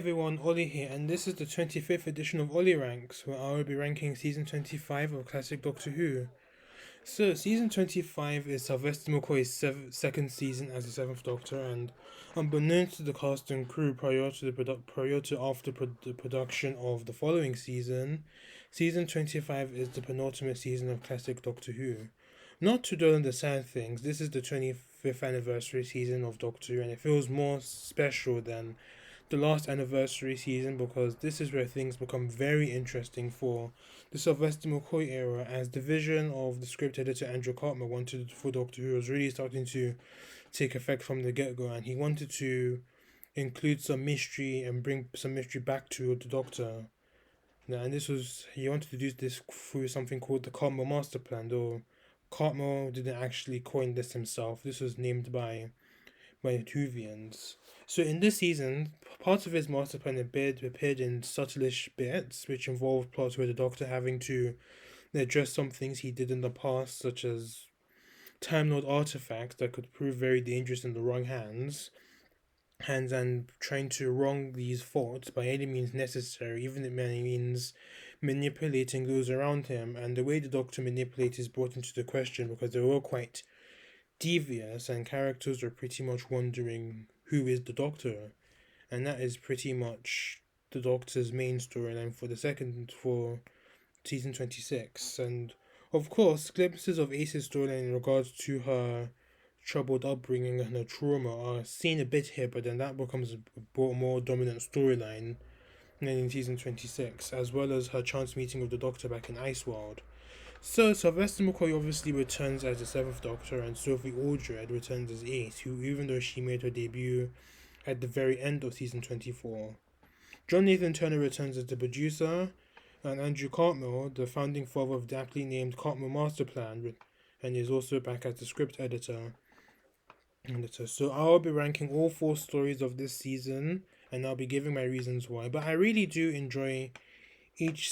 Everyone, Ollie here, and this is the 25th edition of Olly Ranks, where I will be ranking season 25 of classic Doctor Who. So, season 25 is Sylvester McCoy's second season as the Seventh Doctor, and unbeknownst to the cast and crew prior to the production of the following season, season 25 is the penultimate season of classic Doctor Who. Not to dwell on the sad things, this is the 25th anniversary season of Doctor Who, and it feels more special than the last anniversary season because this is where things become very interesting for the Sylvester McCoy era, as the vision of the script editor Andrew Cartmel wanted for Doctor Who was really starting to take effect from the get go, and he wanted to include some mystery and bring some mystery back to the Doctor. Now, and this was he wanted to do this through something called the Cartmel Master Plan, though Cartmel didn't actually coin this himself. This was named by Whovians. So in this season, parts of his master plan appeared in subtleish bits, which involved plots where the Doctor having to address some things he did in the past, such as Time Lord artifacts that could prove very dangerous in the wrong hands, and trying to wrong these thoughts by any means necessary, even if it means manipulating those around him. And the way the Doctor manipulates is brought into the question because they were all quite devious, and characters are pretty much wondering who is the Doctor, and that is pretty much the Doctor's main storyline for season 26. And of course, glimpses of Ace's storyline in regards to her troubled upbringing and her trauma are seen a bit here, but then that becomes a more dominant storyline in season 26, as well as her chance meeting with the Doctor back in Iceworld. So Sylvester McCoy obviously returns as the Seventh Doctor, and Sophie Aldred returns as Ace, who, even though she made her debut at the very end of season 24. John Nathan Turner returns as the producer, and Andrew Cartmel, the founding father of the aptly named Cartmel Master Plan, and is also back as the script editor. So I'll be ranking all four stories of this season, and I'll be giving my reasons why. But I really do enjoy each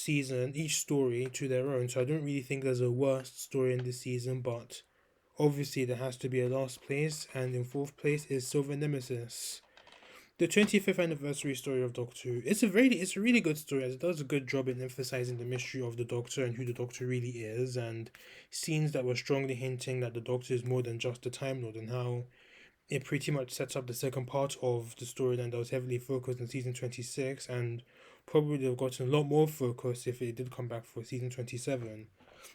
story to their own. So I don't really think there's a worst story in this season, but obviously there has to be a last place, and in fourth place is Silver Nemesis. The 25th anniversary story of Doctor Who. It's a really good story, as it does a good job in emphasizing the mystery of the Doctor and who the Doctor really is, and scenes that were strongly hinting that the Doctor is more than just a Time Lord, and how it pretty much sets up the second part of the storyline that was heavily focused in season 26, and probably would have gotten a lot more focus if it did come back for season 27.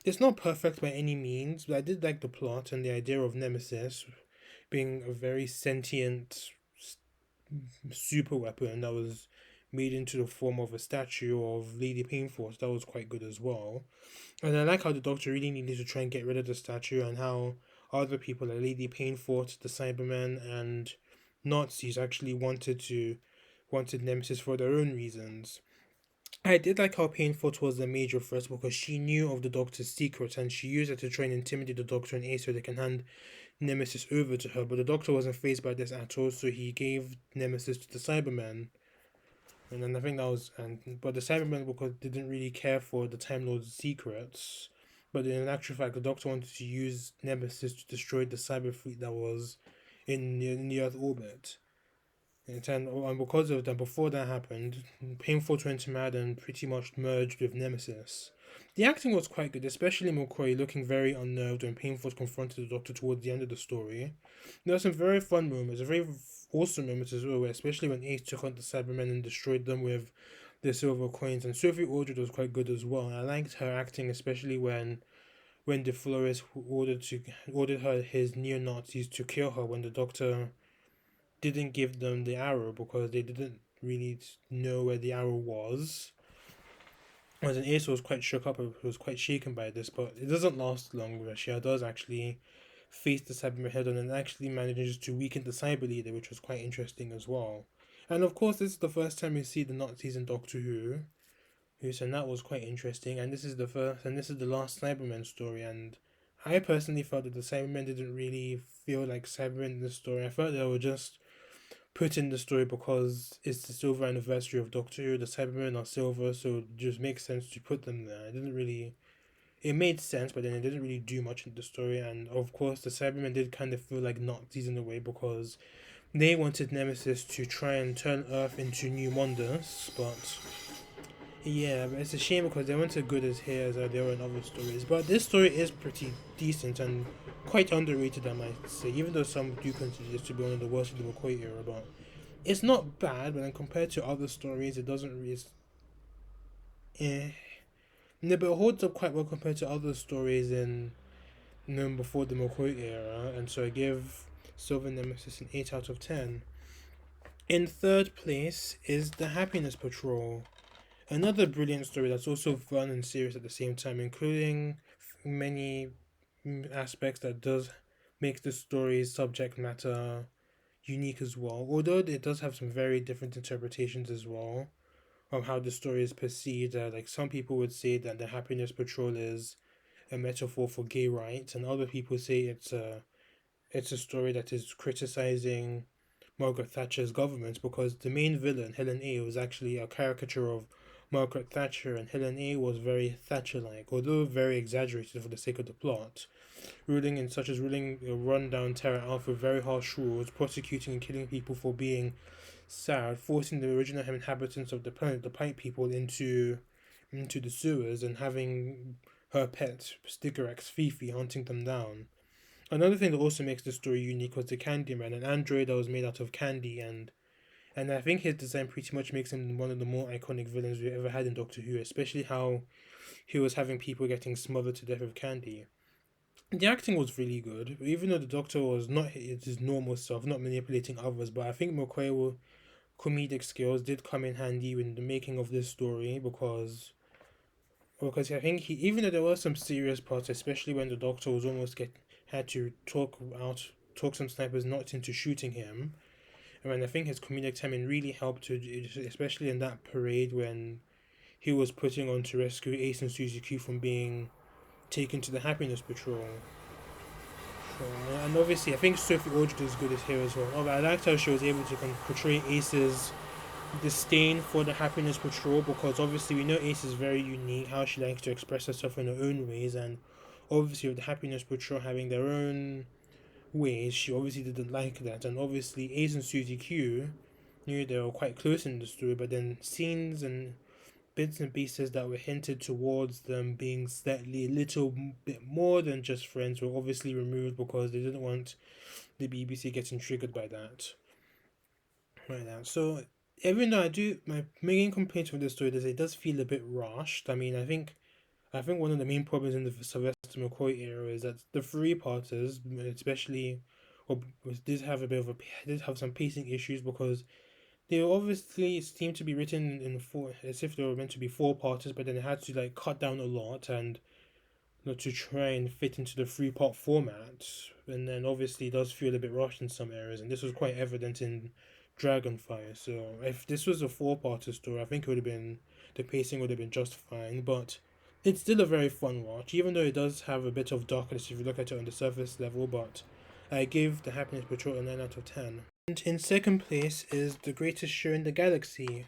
It's not perfect by any means, but I did like the plot and the idea of Nemesis being a very sentient super weapon that was made into the form of a statue of Lady Painforce. That was quite good as well. And I like how the Doctor really needed to try and get rid of the statue, and how other people like Lady Painforce, the Cyberman, and Nazis actually wanted Nemesis for their own reasons. I did like how Painforce was the major threat because she knew of the Doctor's secrets, and she used it to try and intimidate the Doctor and Ace so they can hand Nemesis over to her. But the Doctor wasn't phased by this at all, so he gave Nemesis to the Cyberman. And then I think that was but the Cybermen, because didn't really care for the Time Lord's secrets. But in actual fact, the Doctor wanted to use Nemesis to destroy the cyber fleet that was in the Earth orbit. And because of that, before that happened, Painful went mad and pretty much merged with Nemesis. The acting was quite good, especially McCoy looking very unnerved when Painful confronted the Doctor towards the end of the story. There were some very fun moments, very awesome moments as well, especially when Ace took on the Cybermen and destroyed them with the silver coins. And Sophie Aldred was quite good as well. I liked her acting, especially when De Flores ordered her his neo Nazis to kill her when the Doctor didn't give them the arrow because they didn't really know where the arrow was. As an Ace was quite shook up, was quite shaken by this, but it doesn't last long. Russia does actually face the Cyberman head on and actually manages to weaken the Cyber Leader, which was quite interesting as well. And of course, this is the first time we see the Nazis in Doctor Who, and that was quite interesting. And this is the last Cyberman story. And I personally felt that the Cybermen didn't really feel like Cybermen in the story. I felt they were just put in the story because it's the silver anniversary of Doctor Who. The Cybermen are silver, so it just makes sense to put them there. I didn't really it made sense, but then it didn't really do much in the story. And of course, the Cybermen did kind of feel like Nazis in a way because they wanted Nemesis to try and turn Earth into New Mundus, but yeah, but it's a shame because they weren't as good as here as they were in other stories. But this story is pretty decent and quite underrated, I might say, even though some do consider this to be one of the worst of the McCoy era. But it's not bad, but then compared to other stories, it doesn't really. Eh. No, but it holds up quite well compared to other stories in before the McCoy era, and so I give Silver Nemesis an 8 out of 10. In third place is The Happiness Patrol. Another brilliant story that's also fun and serious at the same time, including many aspects that does make the story's subject matter unique as well. Although it does have some very different interpretations as well of how the story is perceived. Like some people would say that the Happiness Patrol is a metaphor for gay rights, and other people say it's a story that is criticizing Margaret Thatcher's government because the main villain, Helen A, was actually a caricature of Margaret Thatcher, and Helen A was very Thatcher-like, although very exaggerated for the sake of the plot. Ruling a rundown terror out with very harsh rules, prosecuting and killing people for being sad, forcing the original inhabitants of the planet, the Pipe People, into the sewers, and having her pet, Sticker X Fifi, hunting them down. Another thing that also makes the story unique was the Candyman, an android that was made out of candy, and I think his design pretty much makes him one of the more iconic villains we ever had in Doctor Who, especially how he was having people getting smothered to death with candy. The acting was really good, even though the Doctor was not his normal self, not manipulating others. But I think McQuaid's comedic skills did come in handy in the making of this story because I think even though there were some serious parts, especially when the Doctor was almost get had to talk some snipers not into shooting him. And I think his comedic timing really helped to, especially in that parade when he was putting on to rescue Ace and Suzy Q from being taken to the Happiness Patrol. And obviously, I think Sophie Aldred is good as here as well. I liked how she was able to portray Ace's disdain for the Happiness Patrol because obviously we know Ace is very unique, how she likes to express herself in her own ways, and obviously with the Happiness Patrol having their own ways, she obviously didn't like that. And obviously, Ace and Suzy Q knew they were quite close in the story, but then scenes and bits and pieces that were hinted towards them being slightly a little bit more than just friends were obviously removed because they didn't want the BBC getting triggered by that. Right now, so even though my main complaint with the story is it does feel a bit rushed. I think one of the main problems in the Sylvester McCoy era is that the three parters, especially, or did have a bit of a did have some pacing issues because they obviously seem to be written in four as if they were meant to be four parters, but then they had to like cut down a lot and to try and fit into the three-part format. And then obviously it does feel a bit rushed in some areas, and this was quite evident in Dragonfire. So if this was a four-parter story, I think it would have been the pacing would have been just fine, but it's still a very fun watch, even though it does have a bit of darkness if you look at it on the surface level. But I give The Happiness Patrol a 9 out of 10. And in second place is The Greatest Show in the Galaxy.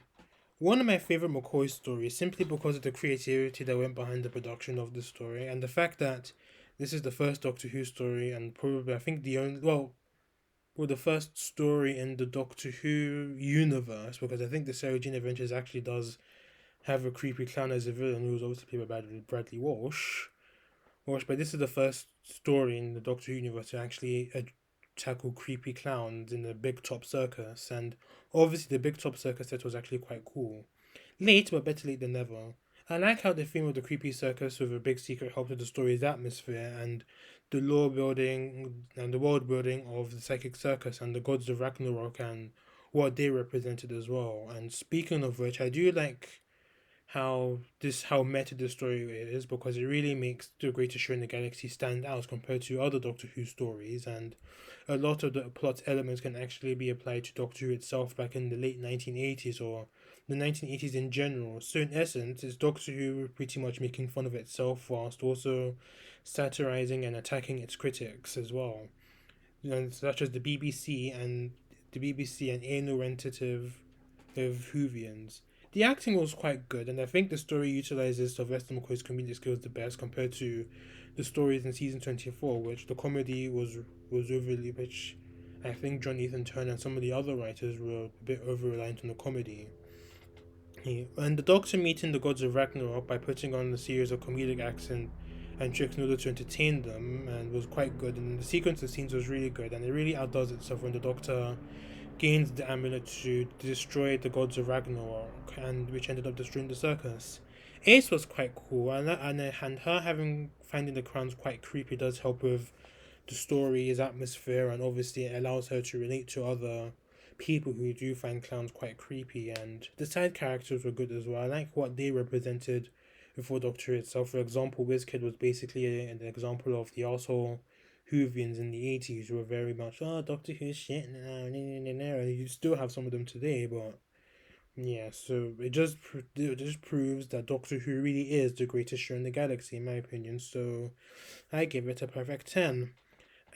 One of my favorite McCoy stories, simply because of the creativity that went behind the production of the story, and the fact that this is the first Doctor Who story, and probably I think the only the first story in the Doctor Who universe, because I think the Sarah Jane Adventures actually does have a creepy clown as a villain, who was obviously played by Bradley Walsh. But this is the first story in the Doctor Who universe to actually tackle creepy clowns in the Big Top Circus, and obviously the Big Top Circus set was actually quite cool. Late, but better late than never. I like how the theme of the creepy circus with a big secret helped with the story's atmosphere and the lore building and the world building of the psychic circus and the gods of Ragnarok and what they represented as well. And speaking of which, I do like how meta the story is because it really makes The Greatest Show in the Galaxy stand out compared to other Doctor Who stories, and a lot of the plot elements can actually be applied to Doctor Who itself back in the late 1980s or the 1980s in general. So in essence, it's Doctor Who pretty much making fun of itself whilst also satirizing and attacking its critics as well, such as the BBC and anal rentative of Whovians. The acting was quite good, and I think the story utilizes Sylvester McCoy's comedic skills the best compared to the stories in season 24, which the comedy was overly, which I think John Nathan Turner and some of the other writers were a bit over reliant on the comedy. And the Doctor meeting the gods of Ragnarok by putting on a series of comedic acts and tricks in order to entertain them, and was quite good. And the sequence of scenes was really good, and it really outdoes itself when the Doctor gains the amulet to destroy the gods of Ragnarok, and which ended up destroying the circus. Ace was quite cool, and her having finding the crowns quite creepy does help with the story's atmosphere, and obviously it allows her to relate to other people who do find clowns quite creepy. And the side characters were good as well. I like what they represented before Doctor itself. For example, WizKid was basically an example of the arsehole Whovians in the 80s who were very much, oh, Doctor Who's shit now, and you still have some of them today, but yeah, so it just proves that Doctor Who really is the greatest show in the galaxy, in my opinion. So I give it a perfect 10.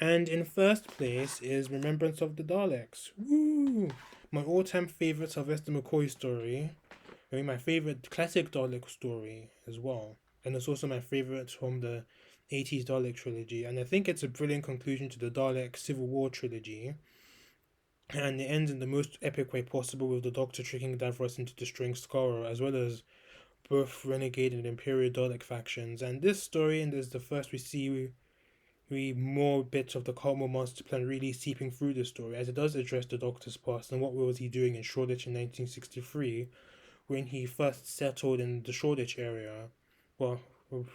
And in first place is Remembrance of the Daleks. Woo! My all-time favorite Sylvester McCoy story. I mean, my favorite classic Dalek story as well. And it's also my favorite from the 80s Dalek trilogy. And I think it's a brilliant conclusion to the Dalek Civil War trilogy. And it ends in the most epic way possible with the Doctor tricking Davros into destroying Skaro, as well as both Renegade and Imperial Dalek factions. And this story, and is the first we more bits of the Cartmel master plan really seeping through the story, as it does address the Doctor's past and what was he doing in Shoreditch in 1963 when he first settled in the Shoreditch area. Well,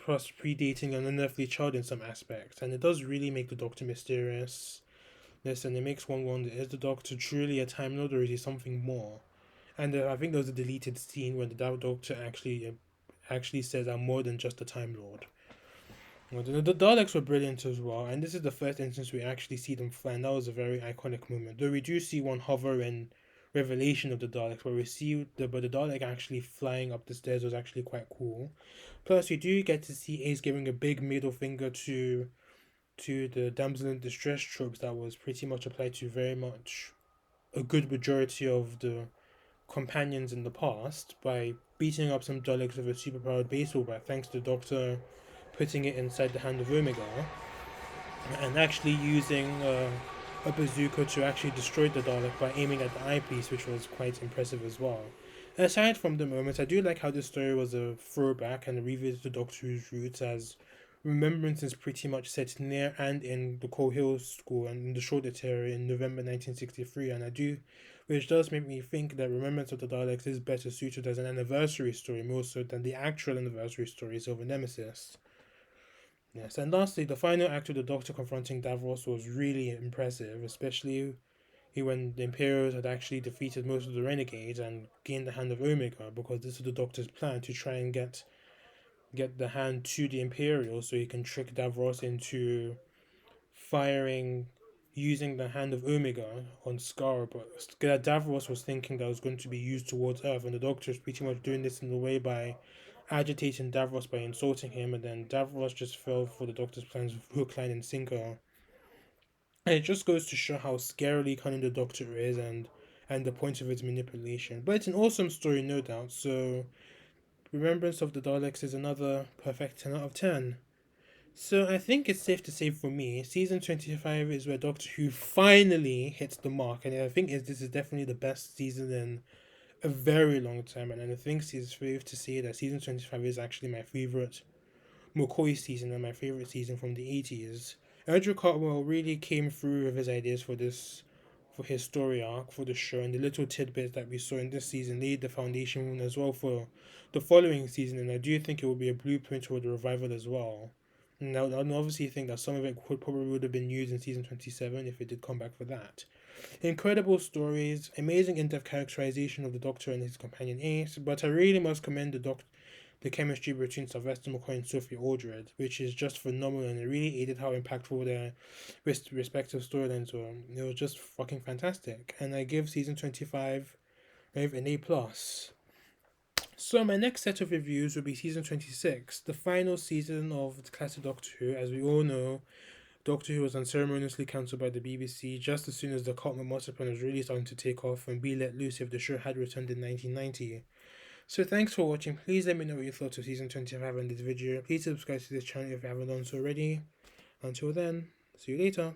first predating an unearthly child in some aspects, and it does really make the Doctor mysterious. Listen, it makes one wonder: is the Doctor truly a Time Lord, or is he something more? And I think there was a deleted scene where the Doctor actually says, "I'm more than just a Time Lord." Well, the Daleks were brilliant as well, and this is the first instance we actually see them fly, and that was a very iconic moment. Though we do see one hover in Revelation of the Daleks, where we see the Dalek actually flying up the stairs was actually quite cool. Plus, we do get to see Ace giving a big middle finger to the damsel in distress tropes that was pretty much applied to very much a good majority of the companions in the past by beating up some Daleks with a superpowered baseball bat, thanks to Doctor putting it inside the hand of Omega and actually using a bazooka to actually destroy the Dalek by aiming at the eyepiece, which was quite impressive as well. Aside from the moments, I do like how this story was a throwback and a revisit to Doctor Who's roots, as Remembrance is pretty much set near and in the Coal Hill School and in the Shoreditch area in November 1963, and which does make me think that Remembrance of the Daleks is better suited as an anniversary story more so than the actual anniversary stories of Nemesis. Yes, and lastly, the final act of the Doctor confronting Davros was really impressive, especially when the Imperials had actually defeated most of the Renegades and gained the hand of Omega, because this is the Doctor's plan to try and get the hand to the Imperials so he can trick Davros into firing using the hand of Omega on Scar. But Davros was thinking that was going to be used towards Earth, and the Doctor is pretty much doing this in a way by agitating Davros by insulting him, and then Davros just fell for the Doctor's plans with hook, line, and sinker. And it just goes to show how scarily cunning the Doctor is, and the point of its manipulation. But it's an awesome story, no doubt. So, Remembrance of the Daleks is another perfect 10 out of 10. So I think it's safe to say for me, season 25 is where Doctor Who finally hits the mark, and I think this is definitely the best season in a very long time, and I think it's safe to say that season 25 is actually my favourite McCoy season and my favourite season from the 80s. Andrew Cartwell really came through with his ideas for his story arc for the show, and the little tidbits that we saw in this season laid the foundation as well for the following season, and I do think it will be a blueprint for the revival as well. Now, I obviously think that some of it probably would have been used in season 27 if it did come back for that. Incredible stories, amazing in-depth characterization of the Doctor and his companion Ace, but I really must commend the chemistry between Sylvester McCoy and Sophie Aldred, which is just phenomenal, and it really aided how impactful their respective storylines were. It was just fucking fantastic, and I give season 25 an A+. So my next set of reviews will be season 26, the final season of the classic Doctor Who. As we all know, Doctor Who was unceremoniously cancelled by the BBC just as soon as the Cartmel Master Plan was really starting to take off and be let loose if the show had returned in 1990. So thanks for watching. Please let me know what you thought of season 25 in this video. Please subscribe to this channel if you haven't done so already. Until then, see you later.